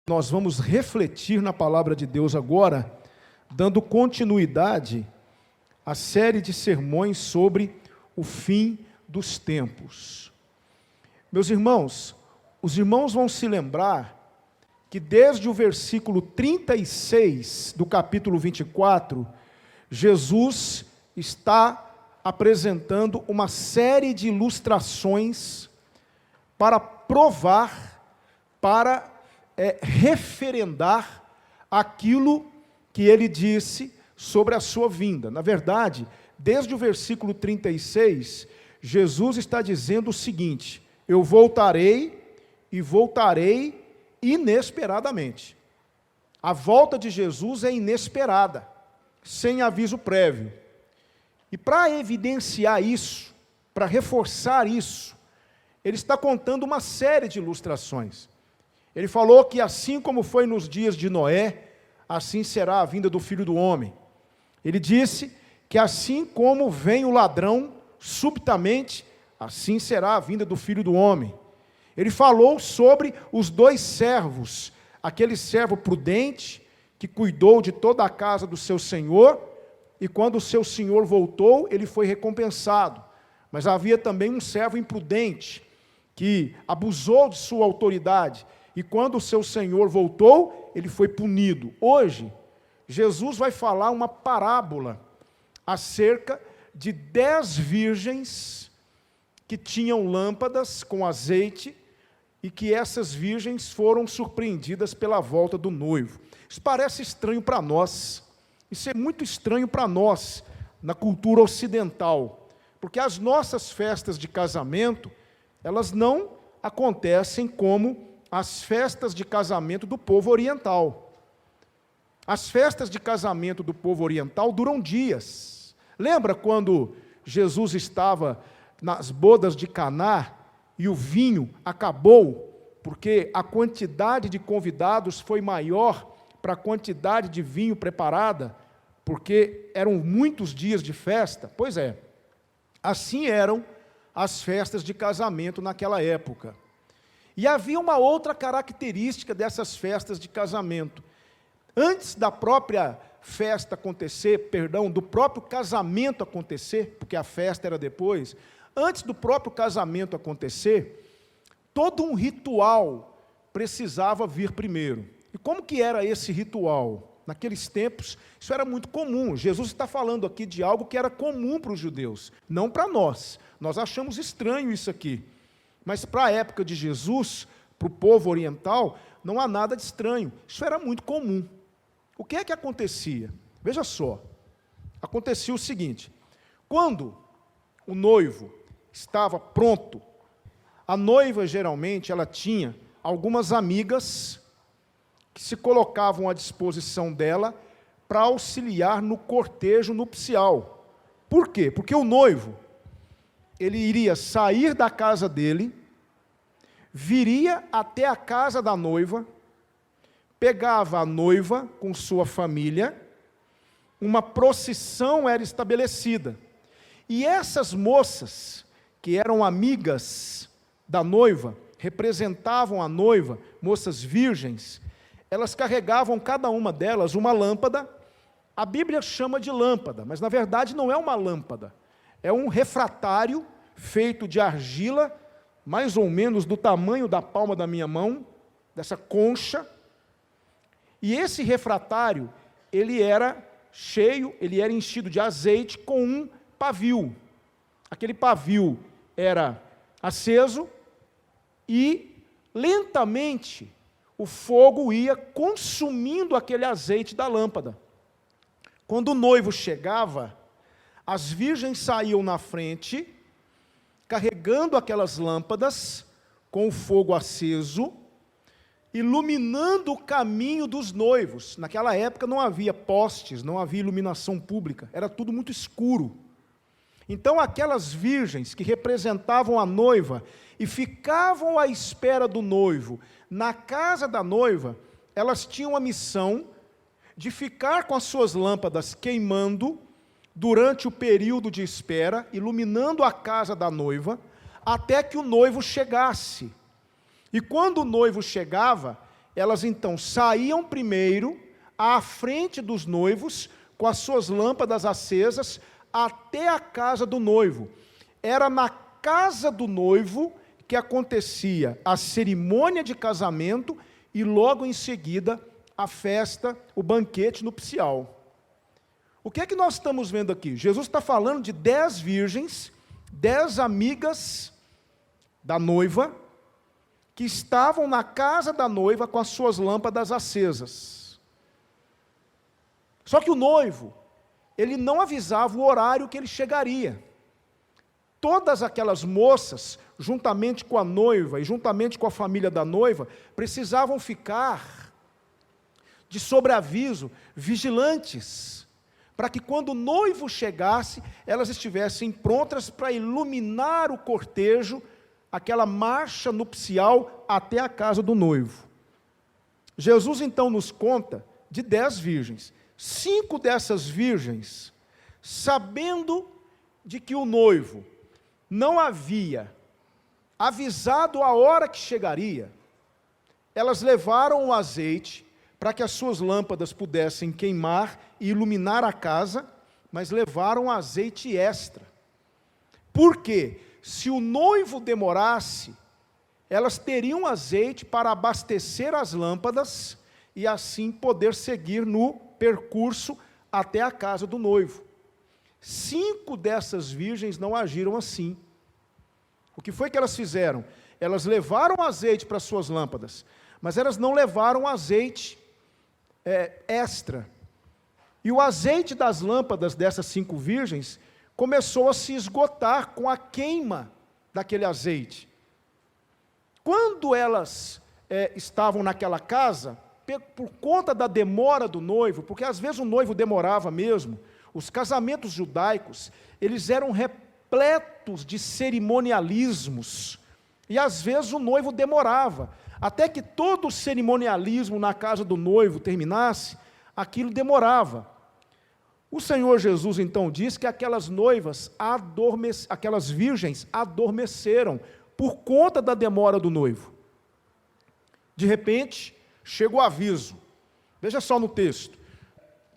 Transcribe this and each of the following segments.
Nós vamos refletir na palavra de Deus agora, dando continuidade à série de sermões sobre o fim dos tempos. Meus irmãos, os irmãos vão se lembrar que desde o versículo 36 do capítulo 24, Jesus está apresentando uma série de ilustrações para provar, para referendar aquilo que ele disse sobre a sua vinda. Na verdade, desde o versículo 36, Jesus está dizendo o seguinte: eu voltarei e voltarei inesperadamente. A volta de Jesus é inesperada, sem aviso prévio. E para evidenciar isso, para reforçar isso, ele está contando uma série de ilustrações. Ele falou que assim como foi nos dias de Noé, assim será a vinda do Filho do Homem. Ele disse que assim como vem o ladrão subitamente, assim será a vinda do Filho do Homem. Ele falou sobre os dois servos, aquele servo prudente, que cuidou de toda a casa do seu senhor, e quando o seu senhor voltou, ele foi recompensado. Mas havia também um servo imprudente, que abusou de sua autoridade, e quando o seu senhor voltou, ele foi punido. Hoje, Jesus vai falar uma parábola acerca de 10 virgens que tinham lâmpadas com azeite e que essas virgens foram surpreendidas pela volta do noivo. Isso parece estranho para nós. Isso é muito estranho para nós, na cultura ocidental, porque as nossas festas de casamento, elas não acontecem como as festas de casamento do povo oriental. As festas de casamento do povo oriental duram dias. Lembra quando Jesus estava nas bodas de Caná e o vinho acabou, porque a quantidade de convidados foi maior para a quantidade de vinho preparada, porque eram muitos dias de festa? Pois é, assim eram as festas de casamento naquela época. E havia uma outra característica dessas festas de casamento. Antes da própria festa acontecer, do próprio casamento acontecer, porque a festa era depois, antes do próprio casamento acontecer, todo um ritual precisava vir primeiro. E como que era esse ritual? Naqueles tempos, isso era muito comum. Jesus está falando aqui de algo que era comum para os judeus, não para nós. Nós achamos estranho isso aqui. Mas para a época de Jesus, para o povo oriental, não há nada de estranho. Isso era muito comum. O que é que acontecia? Veja só. Acontecia o seguinte: quando o noivo estava pronto, a noiva geralmente ela tinha algumas amigas que se colocavam à disposição dela para auxiliar no cortejo nupcial. Por quê? Porque o noivo, ele iria sair da casa dele, viria até a casa da noiva, pegava a noiva com sua família, uma procissão era estabelecida. E essas moças, que eram amigas da noiva, representavam a noiva, moças virgens, elas carregavam cada uma delas uma lâmpada. A Bíblia chama de lâmpada, mas na verdade não é uma lâmpada. É um refratário feito de argila, mais ou menos do tamanho da palma da minha mão, dessa concha. E esse refratário, ele era cheio, ele era enchido de azeite com um pavio. Aquele pavio era aceso e lentamente o fogo ia consumindo aquele azeite da lâmpada. Quando o noivo chegava, as virgens saíam na frente, carregando aquelas lâmpadas com o fogo aceso, iluminando o caminho dos noivos. Naquela época não havia postes, não havia iluminação pública, era tudo muito escuro. Então aquelas virgens que representavam a noiva e ficavam à espera do noivo na casa da noiva, elas tinham a missão de ficar com as suas lâmpadas queimando durante o período de espera, iluminando a casa da noiva, até que o noivo chegasse. E quando o noivo chegava, elas então saíam primeiro à frente dos noivos, com as suas lâmpadas acesas, até a casa do noivo. Era na casa do noivo que acontecia a cerimônia de casamento e logo em seguida a festa, o banquete nupcial. O que é que nós estamos vendo aqui? Jesus está falando de 10 virgens, 10 amigas da noiva, que estavam na casa da noiva com as suas lâmpadas acesas. Só que o noivo, ele não avisava o horário que ele chegaria. Todas aquelas moças, juntamente com a noiva e juntamente com a família da noiva, precisavam ficar de sobreaviso, vigilantes, para que quando o noivo chegasse, elas estivessem prontas para iluminar o cortejo, aquela marcha nupcial até a casa do noivo. Jesus então nos conta de 10 virgens. 5 dessas virgens, sabendo de que o noivo não havia avisado a hora que chegaria, elas levaram o azeite para que as suas lâmpadas pudessem queimar e iluminar a casa, mas levaram azeite extra. Por quê? Se o noivo demorasse, elas teriam azeite para abastecer as lâmpadas e assim poder seguir no percurso até a casa do noivo. 5 dessas virgens não agiram assim. O que foi que elas fizeram? Elas levaram azeite para suas lâmpadas, mas elas não levaram azeite extra. E o azeite das lâmpadas dessas 5 virgens começou a se esgotar com a queima daquele azeite. Quando elas estavam naquela casa, por conta da demora do noivo, porque às vezes o noivo demorava mesmo, os casamentos judaicos, eles eram repletos de cerimonialismos, e às vezes o noivo demorava, até que todo o cerimonialismo na casa do noivo terminasse, aquilo demorava. O Senhor Jesus então diz que aquelas noivas, aquelas virgens adormeceram, por conta da demora do noivo. De repente, chega o aviso, veja só no texto,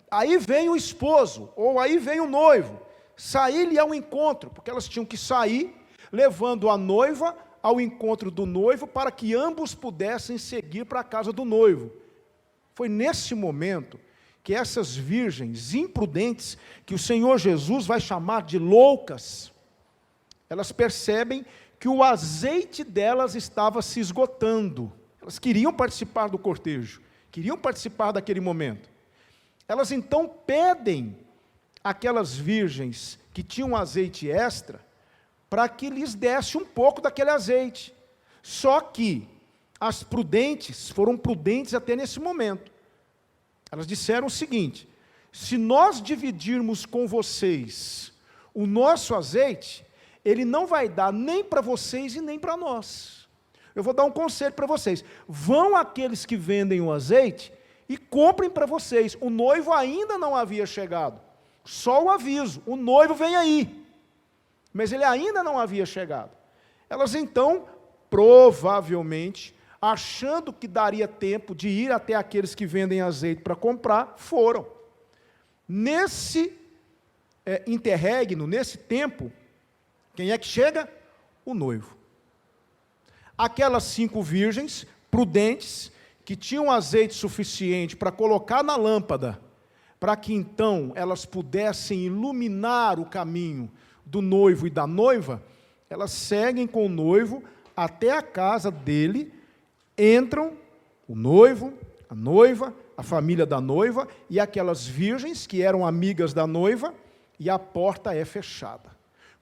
aí vem o esposo, ou aí vem o noivo, sair-lhe ao encontro, porque elas tinham que sair, levando a noiva ao encontro do noivo, para que ambos pudessem seguir para a casa do noivo. Foi nesse momento que essas virgens imprudentes, que o Senhor Jesus vai chamar de loucas, elas percebem que o azeite delas estava se esgotando. Elas queriam participar do cortejo, queriam participar daquele momento. Elas então pedem aquelas virgens que tinham azeite extra, para que lhes desse um pouco daquele azeite. Só que as prudentes foram prudentes até nesse momento. Elas disseram o seguinte: se nós dividirmos com vocês o nosso azeite, ele não vai dar nem para vocês e nem para nós. Eu vou dar um conselho para vocês. Vão aqueles que vendem o azeite e comprem para vocês. O noivo ainda não havia chegado. Só o aviso, o noivo vem aí. Mas ele ainda não havia chegado. Elas então, provavelmente, achando que daria tempo de ir até aqueles que vendem azeite para comprar, foram. Nesse interregno, nesse tempo, quem é que chega? O noivo. Aquelas 5 virgens prudentes, que tinham azeite suficiente para colocar na lâmpada, para que então elas pudessem iluminar o caminho do noivo e da noiva, elas seguem com o noivo até a casa dele, entram o noivo, a noiva, a família da noiva e aquelas virgens que eram amigas da noiva, e a porta é fechada.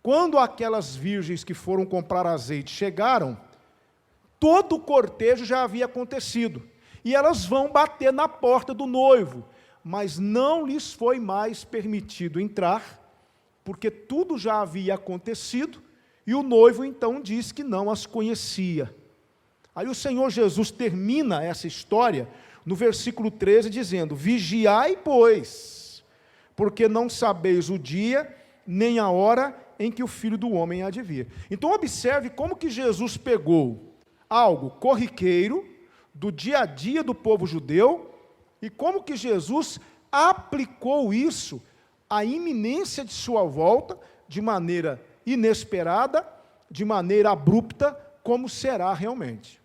Quando aquelas virgens que foram comprar azeite chegaram, todo o cortejo já havia acontecido, e elas vão bater na porta do noivo, mas não lhes foi mais permitido entrar, porque tudo já havia acontecido, e o noivo então diz que não as conhecia. Aí o Senhor Jesus termina essa história no versículo 13, dizendo: vigiai, pois, porque não sabeis o dia, nem a hora em que o Filho do Homem há de vir. Então observe como que Jesus pegou algo corriqueiro, do dia a dia do povo judeu e como que Jesus aplicou isso à iminência de sua volta, de maneira inesperada, de maneira abrupta, como será realmente.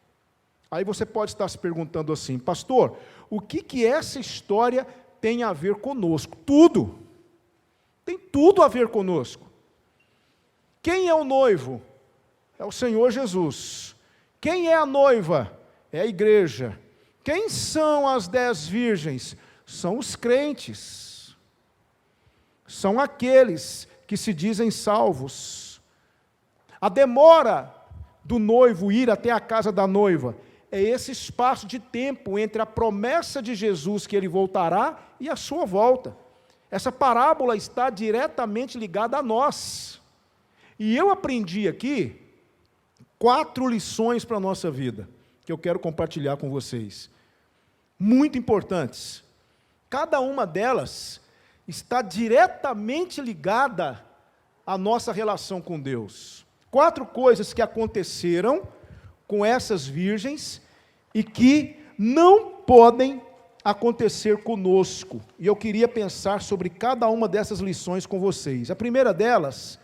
Aí você pode estar se perguntando assim, pastor, o que essa história tem a ver conosco? Tudo. Tem tudo a ver conosco. Quem é o noivo? É o Senhor Jesus. Quem é a noiva? É a igreja. Quem são as 10 virgens? São os crentes. São aqueles que se dizem salvos. A demora do noivo ir até a casa da noiva é esse espaço de tempo entre a promessa de Jesus que ele voltará e a sua volta. Essa parábola está diretamente ligada a nós. E eu aprendi aqui 4 lições para a nossa vida, que eu quero compartilhar com vocês. Muito importantes. Cada uma delas está diretamente ligada à nossa relação com Deus. 4 coisas que aconteceram com essas virgens e que não podem acontecer conosco. E eu queria pensar sobre cada uma dessas lições com vocês. A primeira delas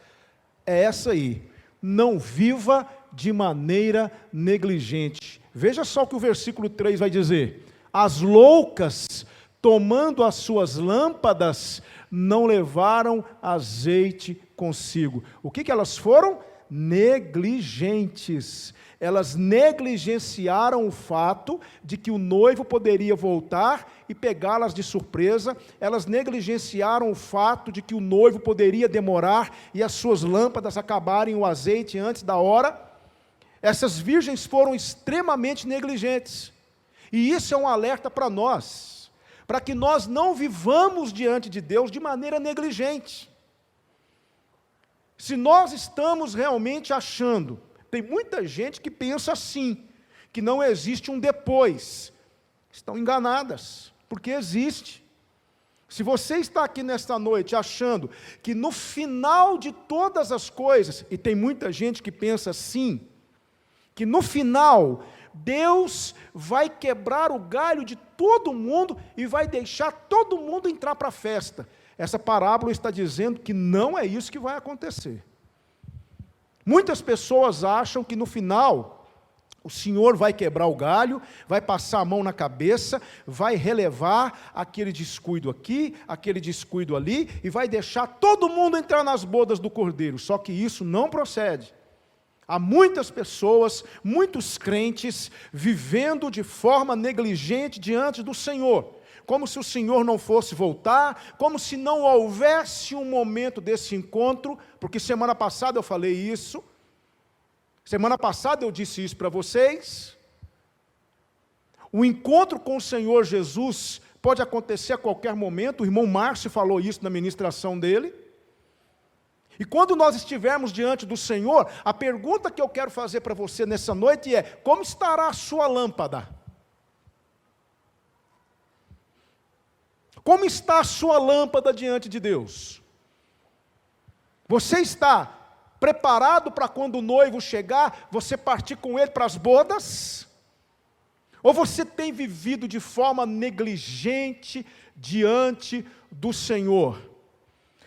é essa aí: não viva de maneira negligente. Veja só o que o versículo 3 vai dizer: as loucas, tomando as suas lâmpadas, não levaram azeite consigo. O que elas foram? Negligentes. Elas negligenciaram o fato de que o noivo poderia voltar e pegá-las de surpresa. Elas negligenciaram o fato de que o noivo poderia demorar e as suas lâmpadas acabarem o azeite antes da hora. Essas virgens foram extremamente negligentes. E isso é um alerta para nós, para que nós não vivamos diante de Deus de maneira negligente. Se nós estamos realmente achando, tem muita gente que pensa assim, que não existe um depois. Estão enganadas, porque existe. Se você está aqui nesta noite achando que no final de todas as coisas, e tem muita gente que pensa assim, que no final Deus vai quebrar o galho de todo mundo e vai deixar todo mundo entrar para a festa. Essa parábola está dizendo que não é isso que vai acontecer. Muitas pessoas acham que no final o Senhor vai quebrar o galho, vai passar a mão na cabeça, vai relevar aquele descuido aqui, aquele descuido ali, e vai deixar todo mundo entrar nas bodas do Cordeiro. Só que isso não procede. Há muitas pessoas, muitos crentes, vivendo de forma negligente diante do Senhor, como se o Senhor não fosse voltar, como se não houvesse um momento desse encontro, porque semana passada eu falei isso, semana passada eu disse isso para vocês. O encontro com o Senhor Jesus pode acontecer a qualquer momento, o irmão Márcio falou isso na ministração dele. E quando nós estivermos diante do Senhor, a pergunta que eu quero fazer para você nessa noite é: como estará a sua lâmpada? Como está a sua lâmpada diante de Deus? Você está preparado para quando o noivo chegar, você partir com ele para as bodas? Ou você tem vivido de forma negligente diante do Senhor?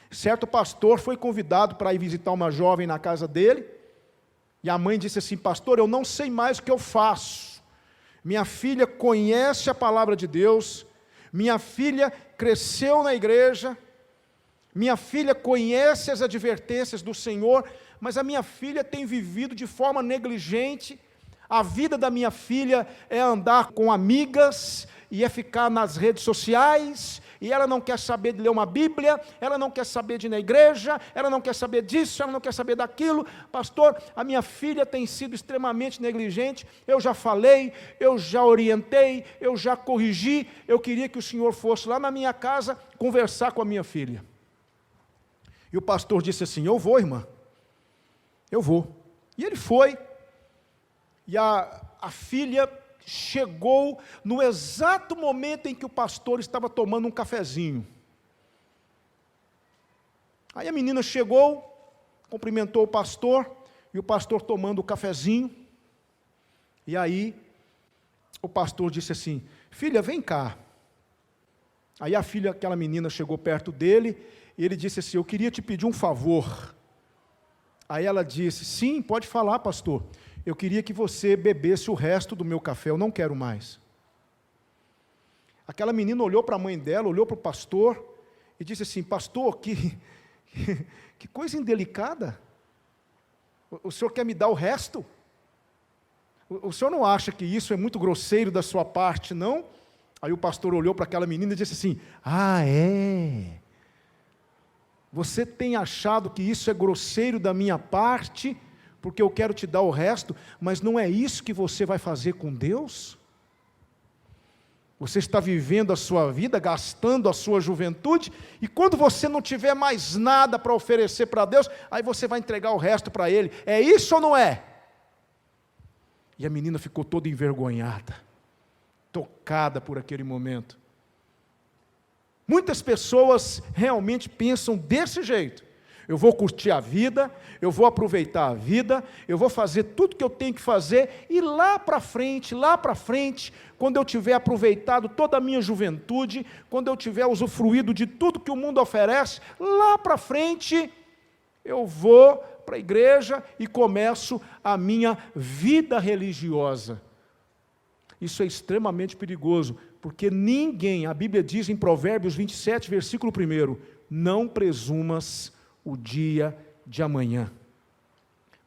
Certo pastor foi convidado para ir visitar uma jovem na casa dele, e a mãe disse assim: pastor, eu não sei mais o que eu faço. Minha filha conhece a palavra de Deus, minha filha cresceu na igreja, minha filha conhece as advertências do Senhor, mas a minha filha tem vivido de forma negligente. A vida da minha filha é andar com amigas, e é ficar nas redes sociais, e ela não quer saber de ler uma Bíblia, ela não quer saber de ir na igreja, ela não quer saber disso, ela não quer saber daquilo. Pastor, a minha filha tem sido extremamente negligente, eu já falei, eu já orientei, eu já corrigi, eu queria que o senhor fosse lá na minha casa conversar com a minha filha. E o pastor disse assim: eu vou, irmã, eu vou. E ele foi, e a filha chegou no exato momento em que o pastor estava tomando um cafezinho. Aí a menina chegou, cumprimentou o pastor, e o pastor tomando o cafezinho, e aí o pastor disse assim: filha, vem cá. Aí a filha, aquela menina, chegou perto dele, e ele disse assim: eu queria te pedir um favor. Aí ela disse: sim, pode falar, pastor. Eu queria que você bebesse o resto do meu café, eu não quero mais. Aquela menina olhou para a mãe dela, olhou para o pastor, e disse assim: pastor, que coisa indelicada. O senhor quer me dar o resto? O senhor não acha que isso é muito grosseiro da sua parte, não? Aí o pastor olhou para aquela menina e disse assim: ah, é? Você tem achado que isso é grosseiro da minha parte, porque eu quero te dar o resto, mas não é isso que você vai fazer com Deus? Você está vivendo a sua vida, gastando a sua juventude, e quando você não tiver mais nada para oferecer para Deus, aí você vai entregar o resto para Ele. É isso ou não é? E a menina ficou toda envergonhada, tocada por aquele momento. Muitas pessoas realmente pensam desse jeito: eu vou curtir a vida, eu vou aproveitar a vida, eu vou fazer tudo que eu tenho que fazer, e lá para frente, quando eu tiver aproveitado toda a minha juventude, quando eu tiver usufruído de tudo que o mundo oferece, lá para frente, eu vou para a igreja e começo a minha vida religiosa. Isso é extremamente perigoso, porque ninguém, a Bíblia diz em Provérbios 27, versículo 1, não presumas o dia de amanhã,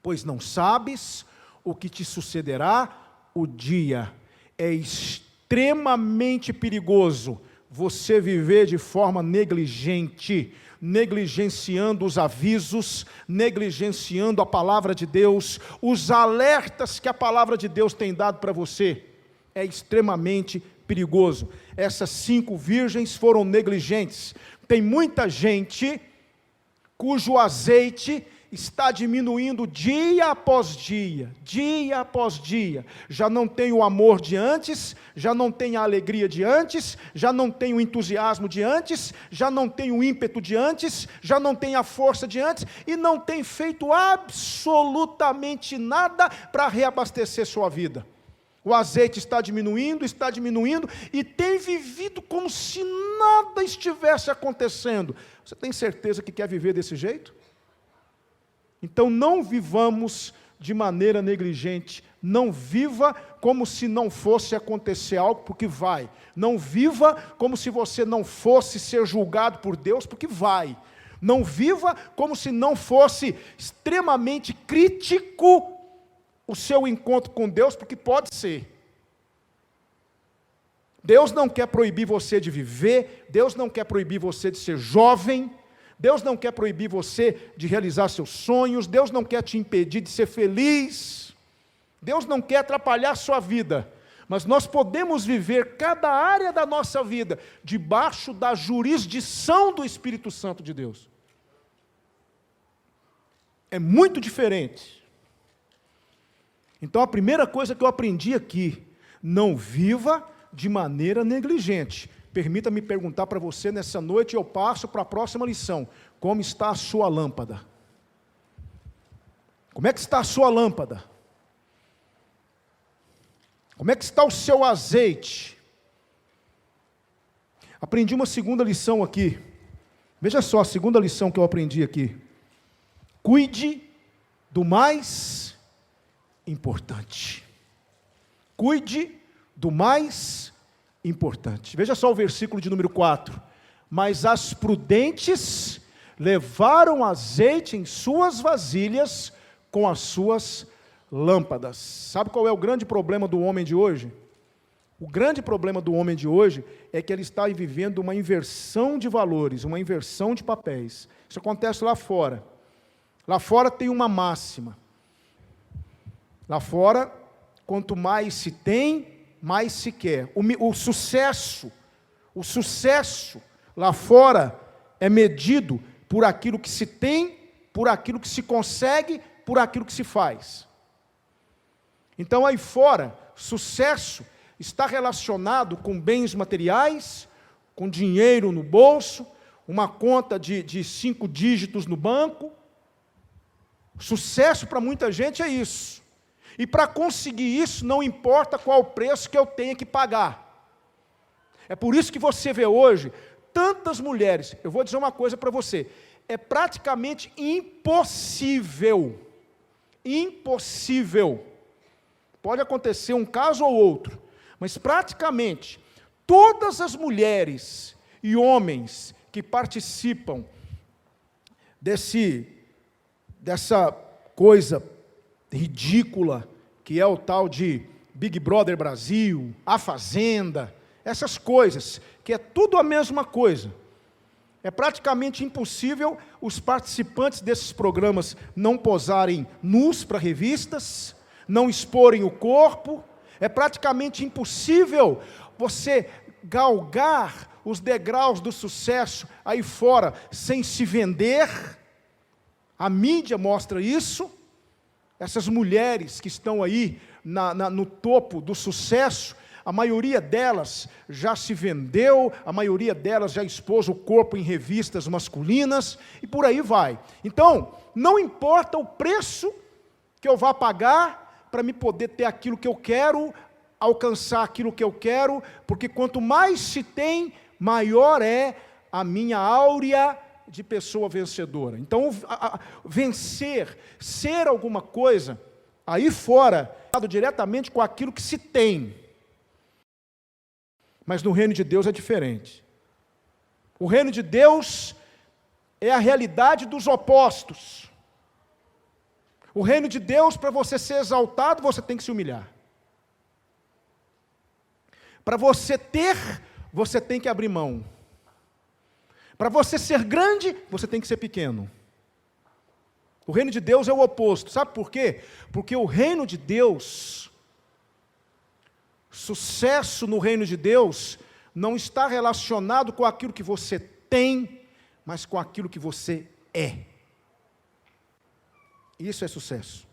pois não sabes o que te sucederá o dia. É extremamente perigoso você viver de forma negligente, negligenciando os avisos, negligenciando a palavra de Deus, os alertas que a palavra de Deus tem dado para você. É extremamente perigoso. Essas 5 virgens foram negligentes. Tem muita gente cujo azeite está diminuindo dia após dia, já não tem o amor de antes, já não tem a alegria de antes, já não tem o entusiasmo de antes, já não tem o ímpeto de antes, já não tem a força de antes, e não tem feito absolutamente nada para reabastecer sua vida. O azeite está diminuindo, e tem vivido como se nada estivesse acontecendo. Você tem certeza que quer viver desse jeito? Então não vivamos de maneira negligente, não viva como se não fosse acontecer algo, porque vai. Não viva como se você não fosse ser julgado por Deus, porque vai. Não viva como se não fosse extremamente crítico o seu encontro com Deus, porque pode ser. Deus não quer proibir você de viver, Deus não quer proibir você de ser jovem, Deus não quer proibir você de realizar seus sonhos, Deus não quer te impedir de ser feliz, Deus não quer atrapalhar a sua vida, mas nós podemos viver cada área da nossa vida debaixo da jurisdição do Espírito Santo de Deus. É muito diferente. Então a primeira coisa que eu aprendi aqui: não viva de maneira negligente. Permita-me perguntar para você nessa noite, e eu passo para a próxima lição: como está a sua lâmpada? Como é que está a sua lâmpada? Como é que está o seu azeite? Aprendi uma segunda lição aqui. Veja só a segunda lição que eu aprendi aqui: cuide do mais importante. Cuide do mais importante. Veja só o versículo de número 4. Mas as prudentes levaram azeite em suas vasilhas com as suas lâmpadas. Sabe qual é o grande problema do homem de hoje? O grande problema do homem de hoje é que ele está vivendo uma inversão de valores, uma inversão de papéis. Isso acontece lá fora. Lá fora tem uma máxima. Lá fora, quanto mais se tem, mais se quer. O sucesso lá fora é medido por aquilo que se tem, por aquilo que se consegue, por aquilo que se faz. Então aí fora, sucesso está relacionado com bens materiais, com dinheiro no bolso, uma conta de 5 dígitos no banco. Sucesso para muita gente é isso. E para conseguir isso, não importa qual o preço que eu tenha que pagar. É por isso que você vê hoje tantas mulheres. Eu vou dizer uma coisa para você: é praticamente impossível. Impossível. Pode acontecer um caso ou outro, mas praticamente todas as mulheres e homens que participam dessa coisa ridícula que é o tal de Big Brother Brasil, A Fazenda, essas coisas, que é tudo a mesma coisa. É praticamente impossível os participantes desses programas não posarem nus para revistas, não exporem o corpo. É praticamente impossível você galgar os degraus do sucesso aí fora sem se vender. A mídia mostra isso. Essas mulheres que estão aí no topo do sucesso, a maioria delas já se vendeu, a maioria delas já expôs o corpo em revistas masculinas, e por aí vai. Então, não importa o preço que eu vá pagar para me poder ter aquilo que eu quero, alcançar aquilo que eu quero, porque quanto mais se tem, maior é a minha áurea de pessoa vencedora. Então, vencer, ser alguma coisa, aí fora, diretamente com aquilo que se tem. Mas no reino de Deus é diferente. O reino de Deus é a realidade dos opostos. O reino de Deus, para você ser exaltado, você tem que se humilhar. Para você ter, você tem que abrir mão. Para você ser grande, você tem que ser pequeno. O reino de Deus é o oposto. Sabe por quê? Porque o reino de Deus, sucesso no reino de Deus, não está relacionado com aquilo que você tem, mas com aquilo que você é. Isso é sucesso.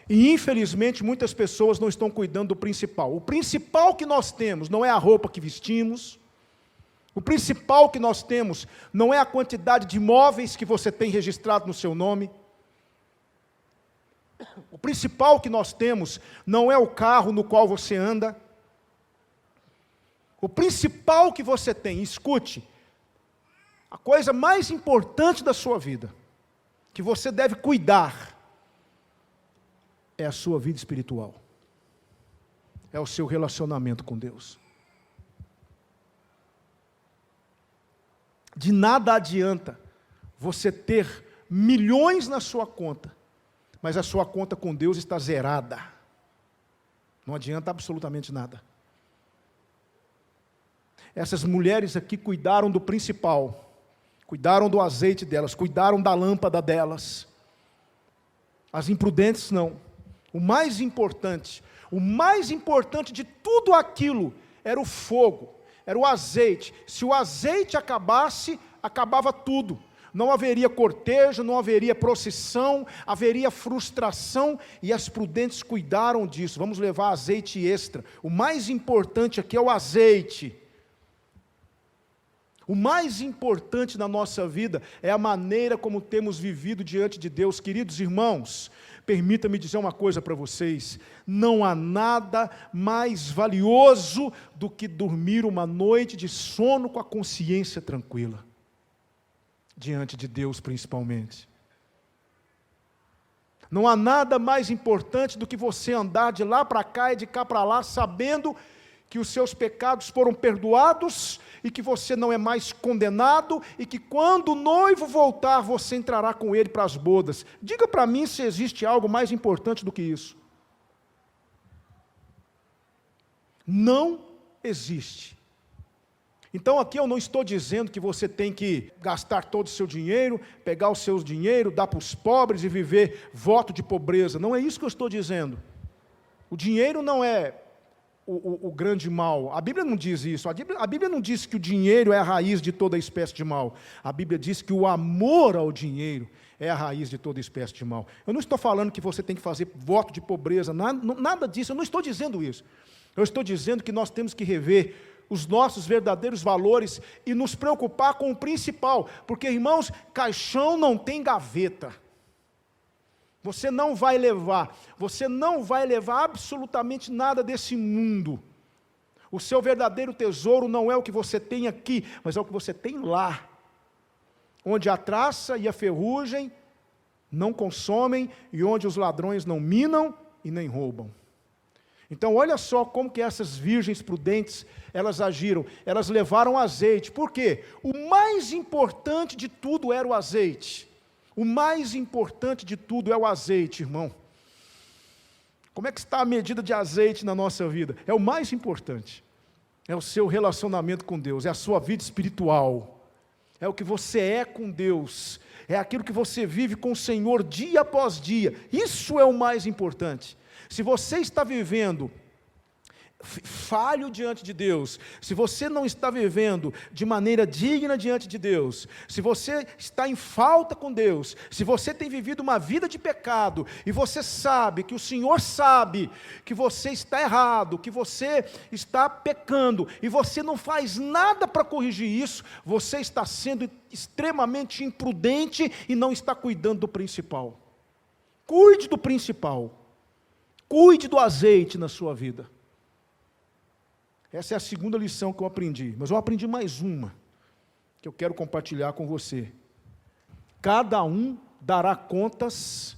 E infelizmente muitas pessoas não estão cuidando do principal. O principal que nós temos não é a roupa que vestimos. O principal que nós temos não é a quantidade de imóveis que você tem registrado no seu nome. O principal que nós temos não é o carro no qual você anda. O principal que você tem, escute, a coisa mais importante da sua vida, que você deve cuidar, é a sua vida espiritual. É o seu relacionamento com Deus. De nada adianta você ter milhões na sua conta, mas a sua conta com Deus está zerada. Não adianta absolutamente nada. Essas mulheres aqui cuidaram do principal, cuidaram do azeite delas, cuidaram da lâmpada delas. As imprudentes não. O mais importante de tudo aquilo era o fogo, era o azeite. Se o azeite acabasse, acabava tudo. Não haveria cortejo, não haveria procissão, haveria frustração, e as prudentes cuidaram disso. Vamos levar azeite extra. O mais importante aqui é o azeite. O mais importante na nossa vida é a maneira como temos vivido diante de Deus. Queridos irmãos, permita-me dizer uma coisa para vocês: não há nada mais valioso do que dormir uma noite de sono com a consciência tranquila. Diante de Deus, principalmente. Não há nada mais importante do que você andar de lá para cá e de cá para lá, sabendo que os seus pecados foram perdoados e que você não é mais condenado e que quando o noivo voltar, você entrará com ele para as bodas. Diga para mim se existe algo mais importante do que isso. Não existe. Então aqui eu não estou dizendo que você tem que gastar todo o seu dinheiro, pegar o seu dinheiro, dar para os pobres e viver voto de pobreza. Não é isso que eu estou dizendo. O dinheiro não é o grande mal. A Bíblia não diz isso. A Bíblia não diz que o dinheiro é a raiz de toda espécie de mal. A Bíblia diz que o amor ao dinheiro é a raiz de toda espécie de mal. Eu não estou falando que você tem que fazer voto de pobreza, nada disso. Eu não estou dizendo isso. Eu estou dizendo que nós temos que rever os nossos verdadeiros valores e nos preocupar com o principal. Porque, irmãos, caixão não tem gaveta. Você não vai levar absolutamente nada desse mundo. O seu verdadeiro tesouro não é o que você tem aqui, mas é o que você tem lá, onde a traça e a ferrugem não consomem e onde os ladrões não minam e nem roubam. Então olha só como que essas virgens prudentes, elas agiram, elas levaram azeite. Por quê? O mais importante de tudo era o azeite. O mais importante de tudo é o azeite, irmão. Como é que está a medida de azeite na nossa vida? É o mais importante. É o seu relacionamento com Deus, é a sua vida espiritual. É o que você é com Deus. É aquilo que você vive com o Senhor dia após dia. Isso é o mais importante. Se você está vivendo falho diante de Deus, se você não está vivendo de maneira digna diante de Deus, se você está em falta com Deus, se você tem vivido uma vida de pecado, e você sabe, que o Senhor sabe, que você está errado, que você está pecando, e você não faz nada para corrigir isso, você está sendo extremamente imprudente e não está cuidando do principal. Cuide do principal. Cuide do azeite na sua vida. Essa é a segunda lição que eu aprendi, mas eu aprendi mais uma, que eu quero compartilhar com você. Cada um dará contas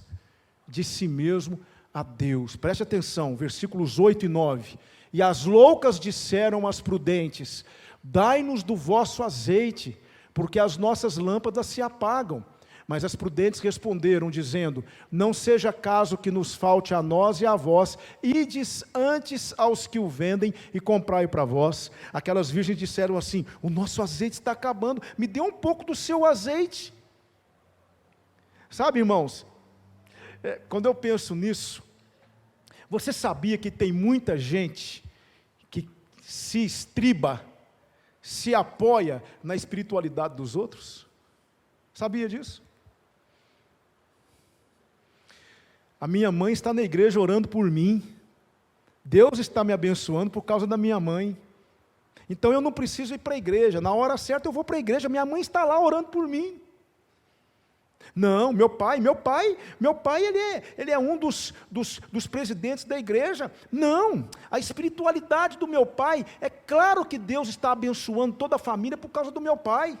de si mesmo a Deus. Preste atenção, versículos 8 e 9. E as loucas disseram às prudentes: dai-nos do vosso azeite, porque as nossas lâmpadas se apagam. Mas as prudentes responderam, dizendo: não seja caso que nos falte a nós e a vós, ides antes aos que o vendem e comprai para vós. Aquelas virgens disseram assim: o nosso azeite está acabando, me dê um pouco do seu azeite. Sabe, irmãos, quando eu penso nisso, você sabia que tem muita gente que se estriba, se apoia na espiritualidade dos outros? Sabia disso? A minha mãe está na igreja orando por mim. Deus está me abençoando por causa da minha mãe. Então eu não preciso ir para a igreja. Na hora certa eu vou para a igreja. Minha mãe está lá orando por mim. Não, meu pai, ele é um dos presidentes da igreja. Não, a espiritualidade do meu pai, é claro que Deus está abençoando toda a família por causa do meu pai.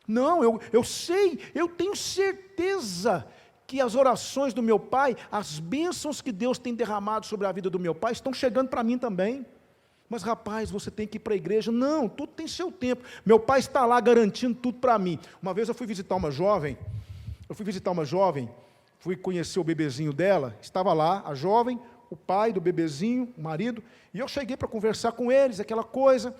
Não, eu sei, eu tenho certeza que as orações do meu pai, as bênçãos que Deus tem derramado sobre a vida do meu pai, estão chegando para mim também. Mas rapaz, você tem que ir para a igreja. Não, tudo tem seu tempo. Meu pai está lá garantindo tudo para mim. Uma vez eu fui visitar uma jovem, fui conhecer o bebezinho dela, estava lá, a jovem, o pai do bebezinho, o marido, e eu cheguei para conversar com eles, aquela coisa,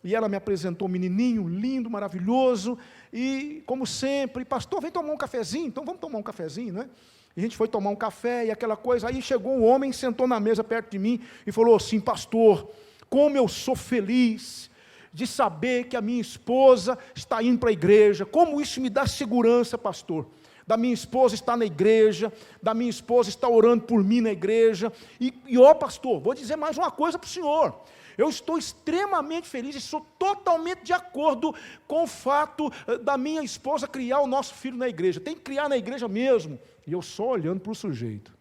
e ela me apresentou um menininho lindo, maravilhoso, e como sempre, pastor, vem tomar um cafezinho, então vamos tomar um cafezinho, né? E a gente foi tomar um café e aquela coisa, aí chegou um homem, sentou na mesa perto de mim e falou assim: pastor, como eu sou feliz de saber que a minha esposa está indo para a igreja, como isso me dá segurança, pastor, da minha esposa estar na igreja, da minha esposa estar orando por mim na igreja, e ó pastor, vou dizer mais uma coisa para o senhor, eu estou extremamente feliz e sou totalmente de acordo com o fato da minha esposa criar o nosso filho na igreja, tem que criar na igreja mesmo, e eu só olhando para o sujeito,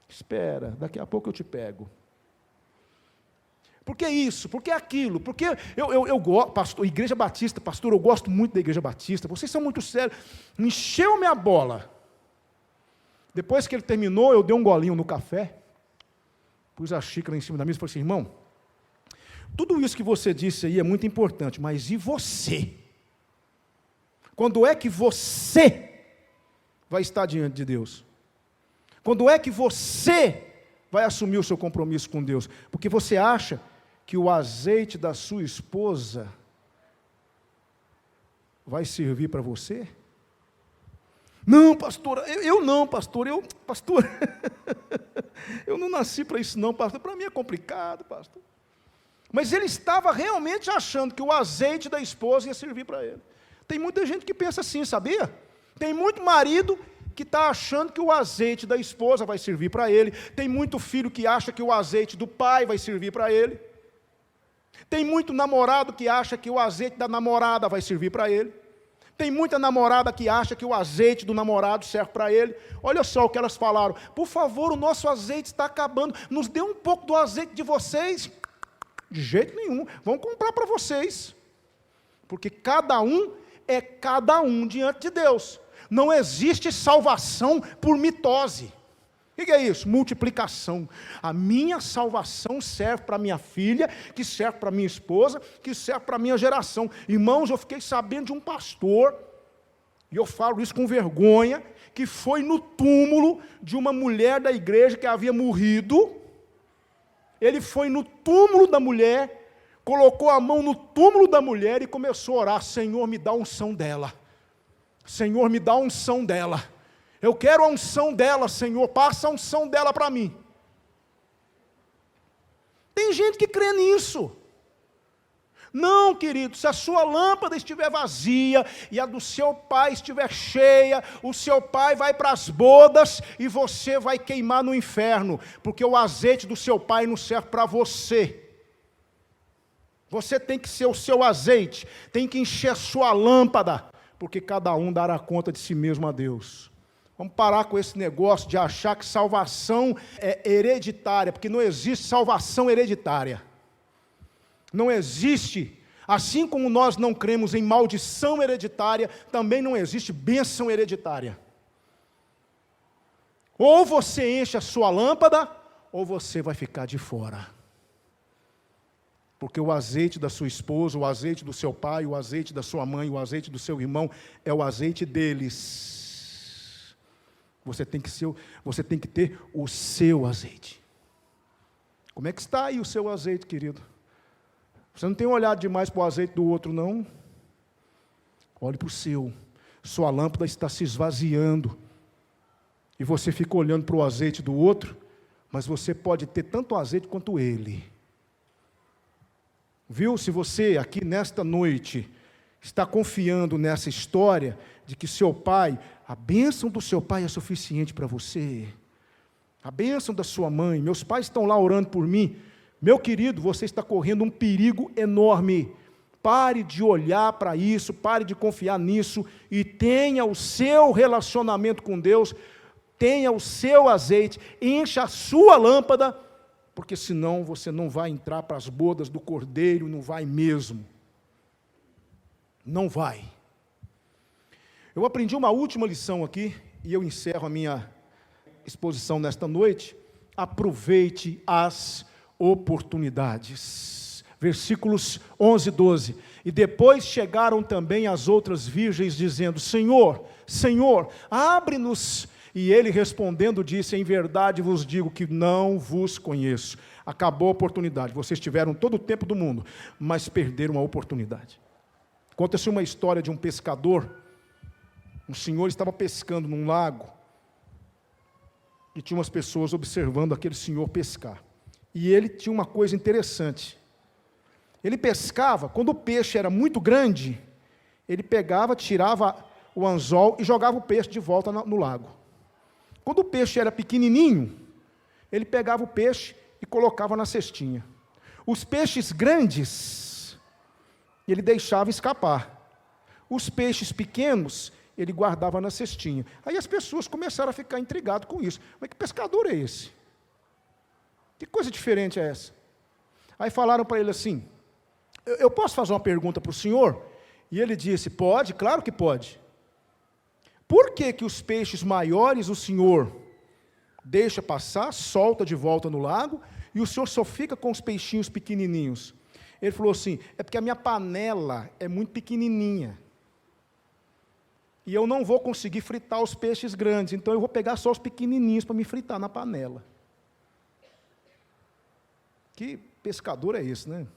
espera, daqui a pouco eu te pego. Por que isso? Por que aquilo? Porque eu gosto, pastor, Igreja Batista, pastor, eu gosto muito da Igreja Batista, vocês são muito sérios, encheu minha bola. Depois que ele terminou, eu dei um golinho no café, pus a xícara em cima da mesa e falei assim: irmão, tudo isso que você disse aí é muito importante, mas e você? Quando é que você vai estar diante de Deus? Quando é que você vai assumir o seu compromisso com Deus? Porque você acha que o azeite da sua esposa vai servir para você? Não, pastor, eu não, pastor, eu não nasci para isso não, pastor, para mim é complicado, pastor. Mas ele estava realmente achando que o azeite da esposa ia servir para ele. Tem muita gente que pensa assim, sabia? Tem muito marido que está achando que o azeite da esposa vai servir para ele, tem muito filho que acha que o azeite do pai vai servir para ele, tem muito namorado que acha que o azeite da namorada vai servir para ele, Tem muita namorada que acha que o azeite do namorado serve para ele. Olha só o que elas falaram: por favor, o nosso azeite está acabando, nos dê um pouco do azeite de vocês. De jeito nenhum, vamos comprar para vocês. Porque cada um é cada um diante de Deus. Não existe salvação por mitose. O que é isso? Multiplicação. A minha salvação serve para minha filha, que serve para minha esposa, que serve para minha geração. Irmãos, eu fiquei sabendo de um pastor, e eu falo isso com vergonha, que foi no túmulo de uma mulher da igreja que havia morrido. Ele foi no túmulo da mulher, colocou a mão no túmulo da mulher e começou a orar: Senhor, me dá a unção dela. Senhor, me dá a unção dela. Eu quero a unção dela, Senhor, passa a unção dela para mim. Tem gente que crê nisso. Não, querido, se a sua lâmpada estiver vazia e a do seu pai estiver cheia, o seu pai vai para as bodas e você vai queimar no inferno, porque o azeite do seu pai não serve para você. Você tem que ser o seu azeite, tem que encher a sua lâmpada, porque cada um dará conta de si mesmo a Deus. Vamos parar com esse negócio de achar que salvação é hereditária, porque não existe salvação hereditária. Não existe. Assim como nós não cremos em maldição hereditária, também não existe bênção hereditária. Ou você enche a sua lâmpada, ou você vai ficar de fora. Porque o azeite da sua esposa, o azeite do seu pai, o azeite da sua mãe, o azeite do seu irmão, é o azeite deles. Você tem que ter o seu azeite. Como é que está aí o seu azeite, querido? Você não tem olhado demais para o azeite do outro, não? Olhe para o seu. Sua lâmpada está se esvaziando. E você fica olhando para o azeite do outro, mas você pode ter tanto azeite quanto ele. Viu? Se você aqui nesta noite está confiando nessa história de que seu pai, a bênção do seu pai é suficiente para você, a bênção da sua mãe, meus pais estão lá orando por mim, meu querido, você está correndo um perigo enorme. Pare de olhar para isso, pare de confiar nisso e tenha o seu relacionamento com Deus, tenha o seu azeite, encha a sua lâmpada, porque senão você não vai entrar para as bodas do Cordeiro, não vai mesmo. Não vai. Eu aprendi uma última lição aqui, e eu encerro a minha exposição nesta noite. Aproveite as oportunidades. Versículos 11 e 12. E depois chegaram também as outras virgens, dizendo: Senhor, Senhor, abre-nos. E ele respondendo disse: em verdade vos digo que não vos conheço. Acabou a oportunidade. Vocês tiveram todo o tempo do mundo, mas perderam a oportunidade. Conta-se uma história de um pescador. Um senhor estava pescando num lago e tinha umas pessoas observando aquele senhor pescar. E ele tinha uma coisa interessante. Ele pescava, quando o peixe era muito grande, ele pegava, tirava o anzol e jogava o peixe de volta no lago. Quando o peixe era pequenininho, ele pegava o peixe e colocava na cestinha. Os peixes grandes, ele deixava escapar. Os peixes pequenos, ele guardava na cestinha. Aí as pessoas começaram a ficar intrigadas com isso. Mas que pescador é esse? Que coisa diferente é essa? Aí falaram para ele assim: eu posso fazer uma pergunta para o senhor? E ele disse: pode, claro que pode. Por que que os peixes maiores o senhor deixa passar, solta de volta no lago, e o senhor só fica com os peixinhos pequenininhos? Ele falou assim: é porque a minha panela é muito pequenininha. E eu não vou conseguir fritar os peixes grandes, então eu vou pegar só os pequenininhos para me fritar na panela. Que pescador é esse, né?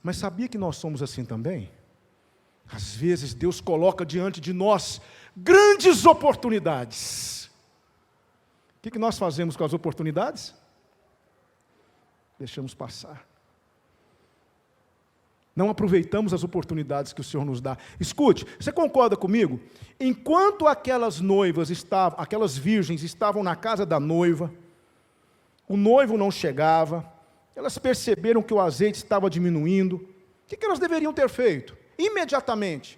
Mas sabia que nós somos assim também? Às vezes Deus coloca diante de nós grandes oportunidades. O que nós fazemos com as oportunidades? Deixamos passar. Não aproveitamos as oportunidades que o Senhor nos dá. Escute, você concorda comigo? Enquanto aquelas virgens estavam na casa da noiva, o noivo não chegava, elas perceberam que o azeite estava diminuindo. O que elas deveriam ter feito? Imediatamente,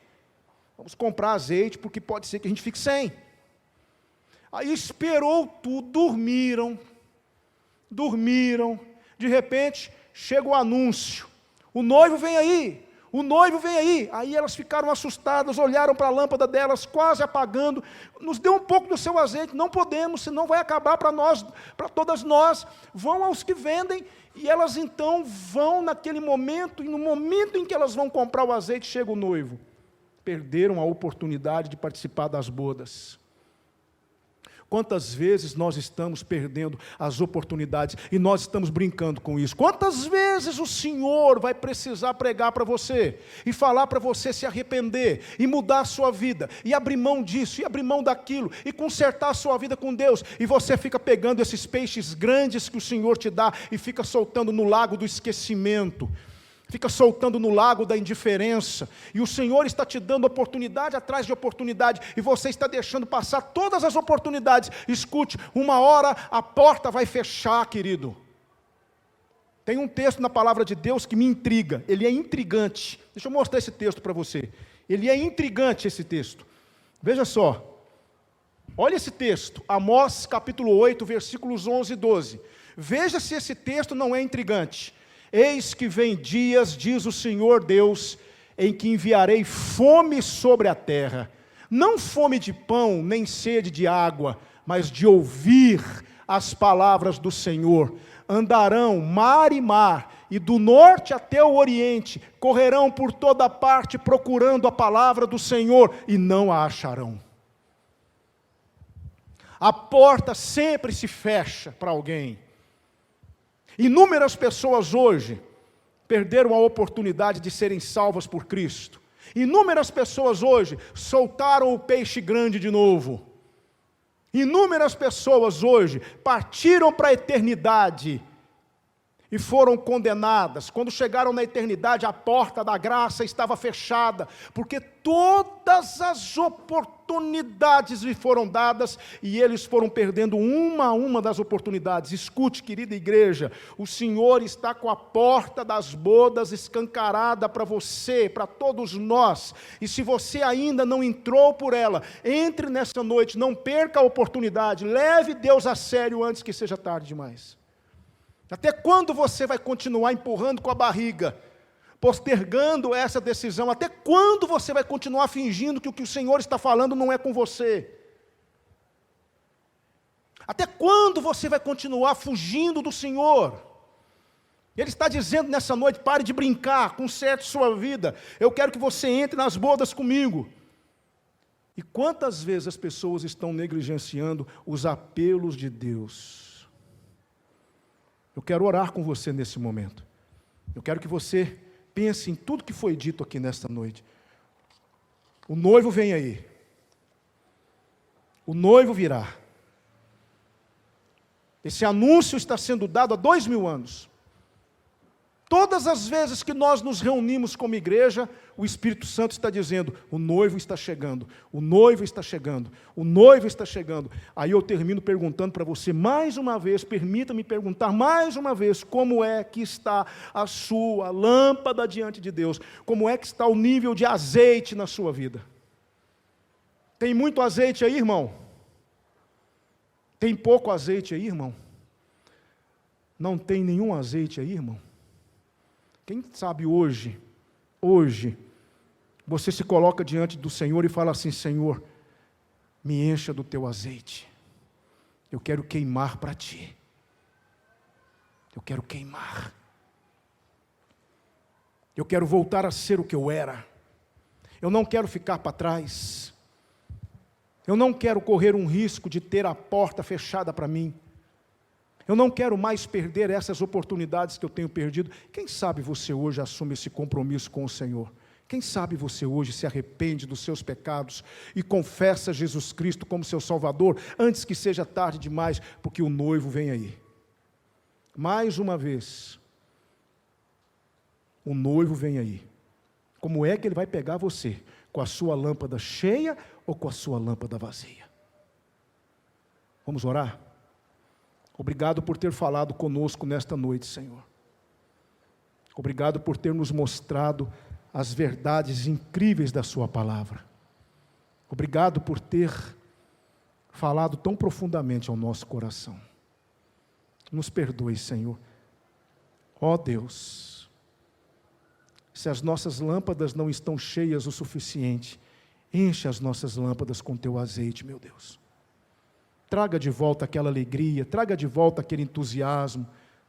vamos comprar azeite, porque pode ser que a gente fique sem. Aí esperou tudo, dormiram, de repente, chega o anúncio, o noivo vem aí, aí elas ficaram assustadas, olharam para a lâmpada delas, quase apagando, nos dê um pouco do seu azeite, não podemos, senão vai acabar para nós, para todas nós, vão aos que vendem, e elas então vão naquele momento, e no momento em que elas vão comprar o azeite, chega o noivo, perderam a oportunidade de participar das bodas. Quantas vezes nós estamos perdendo as oportunidades e nós estamos brincando com isso? Quantas vezes o Senhor vai precisar pregar para você e falar para você se arrepender e mudar a sua vida e abrir mão disso e abrir mão daquilo e consertar a sua vida com Deus, e você fica pegando esses peixes grandes que o Senhor te dá e fica soltando no lago do esquecimento, fica soltando no lago da indiferença, e o Senhor está te dando oportunidade atrás de oportunidade, e você está deixando passar todas as oportunidades. Escute, uma hora a porta vai fechar, querido. Tem um texto na palavra de Deus que me intriga, ele é intrigante. Deixa eu mostrar esse texto para você. Ele é intrigante, esse texto. Veja só, olha esse texto, Amós capítulo 8, versículos 11 e 12. Veja se esse texto não é intrigante. Eis que vem dias, diz o Senhor Deus, em que enviarei fome sobre a terra, não fome de pão, nem sede de água, mas de ouvir as palavras do Senhor. Andarão mar e mar, e do norte até o oriente, correrão por toda parte procurando a palavra do Senhor, e não a acharão. A porta sempre se fecha para alguém. Inúmeras pessoas hoje perderam a oportunidade de serem salvas por Cristo. Inúmeras pessoas hoje soltaram o peixe grande de novo. Inúmeras pessoas hoje partiram para a eternidade e foram condenadas. Quando chegaram na eternidade, a porta da graça estava fechada, porque todas as oportunidades lhe foram dadas e eles foram perdendo uma a uma das oportunidades. Escute, querida igreja, o Senhor está com a porta das bodas escancarada para você, para todos nós, e se você ainda não entrou por ela, entre nessa noite, não perca a oportunidade, leve Deus a sério antes que seja tarde demais. Até quando você vai continuar empurrando com a barriga, postergando essa decisão? Até quando você vai continuar fingindo que o Senhor está falando não é com você? Até quando você vai continuar fugindo do Senhor? Ele está dizendo nessa noite: pare de brincar, conserte sua vida, eu quero que você entre nas bodas comigo. E quantas vezes as pessoas estão negligenciando os apelos de Deus? Eu quero orar com você nesse momento. Eu quero que você pense em tudo que foi dito aqui nesta noite. O noivo vem aí. O noivo virá. Esse anúncio está sendo dado há 2000 anos. Todas as vezes que nós nos reunimos como igreja, o Espírito Santo está dizendo: o noivo está chegando, o noivo está chegando, o noivo está chegando. Aí eu termino perguntando para você mais uma vez, permita-me perguntar mais uma vez, como é que está a sua lâmpada diante de Deus? Como é que está o nível de azeite na sua vida? Tem muito azeite aí, irmão? Tem pouco azeite aí, irmão? Não tem nenhum azeite aí, irmão? Quem sabe hoje, você se coloca diante do Senhor e fala assim: Senhor, me encha do teu azeite, eu quero queimar para ti, eu quero queimar, eu quero voltar a ser o que eu era, eu não quero ficar para trás, eu não quero correr um risco de ter a porta fechada para mim, eu não quero mais perder essas oportunidades que eu tenho perdido. Quem sabe você hoje assume esse compromisso com o Senhor? Quem sabe você hoje se arrepende dos seus pecados e confessa Jesus Cristo como seu Salvador, antes que seja tarde demais, porque o noivo vem aí. Mais uma vez, o noivo vem aí. Como é que ele vai pegar você? Com a sua lâmpada cheia ou com a sua lâmpada vazia? Vamos orar? Obrigado por ter falado conosco nesta noite, Senhor. Obrigado por ter nos mostrado as verdades incríveis da sua palavra. Obrigado por ter falado tão profundamente ao nosso coração. Nos perdoe, Senhor. Ó Deus, se as nossas lâmpadas não estão cheias o suficiente, enche as nossas lâmpadas com teu azeite, meu Deus. Traga de volta aquela alegria, traga de volta aquele entusiasmo,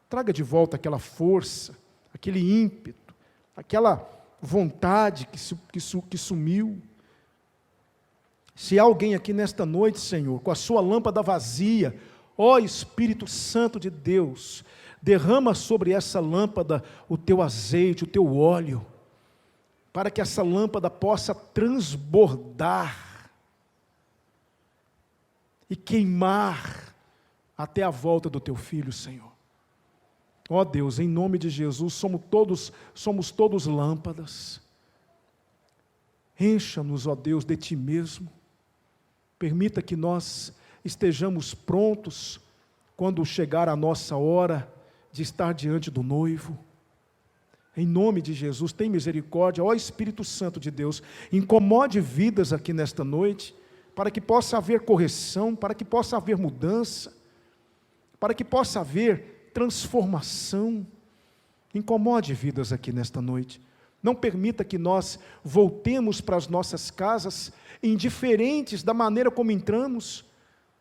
traga de volta aquela força, aquele ímpeto, aquela vontade que sumiu. Se há alguém aqui nesta noite, Senhor, com a sua lâmpada vazia, ó Espírito Santo de Deus, derrama sobre essa lâmpada o teu azeite, o teu óleo, para que essa lâmpada possa transbordar e queimar até a volta do teu Filho, Senhor. Ó Deus, em nome de Jesus, somos todos lâmpadas. Encha-nos, ó Deus, de Ti mesmo. Permita que nós estejamos prontos quando chegar a nossa hora de estar diante do noivo. Em nome de Jesus, tem misericórdia, ó Espírito Santo de Deus, incomode vidas aqui nesta noite, para que possa haver correção, para que possa haver mudança, para que possa haver transformação. Incomode vidas aqui nesta noite. Não permita que nós voltemos para as nossas casas indiferentes da maneira como entramos,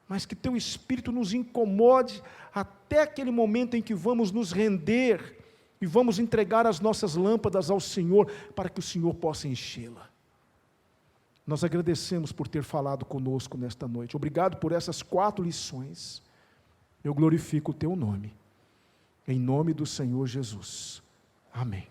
mas que Teu Espírito nos incomode até aquele momento em que vamos nos render e vamos entregar as nossas lâmpadas ao Senhor, para que o Senhor possa enchê-la. Nós agradecemos por ter falado conosco nesta noite. Obrigado por essas 4 lições. Eu glorifico o Teu nome. Em nome do Senhor Jesus. Amém.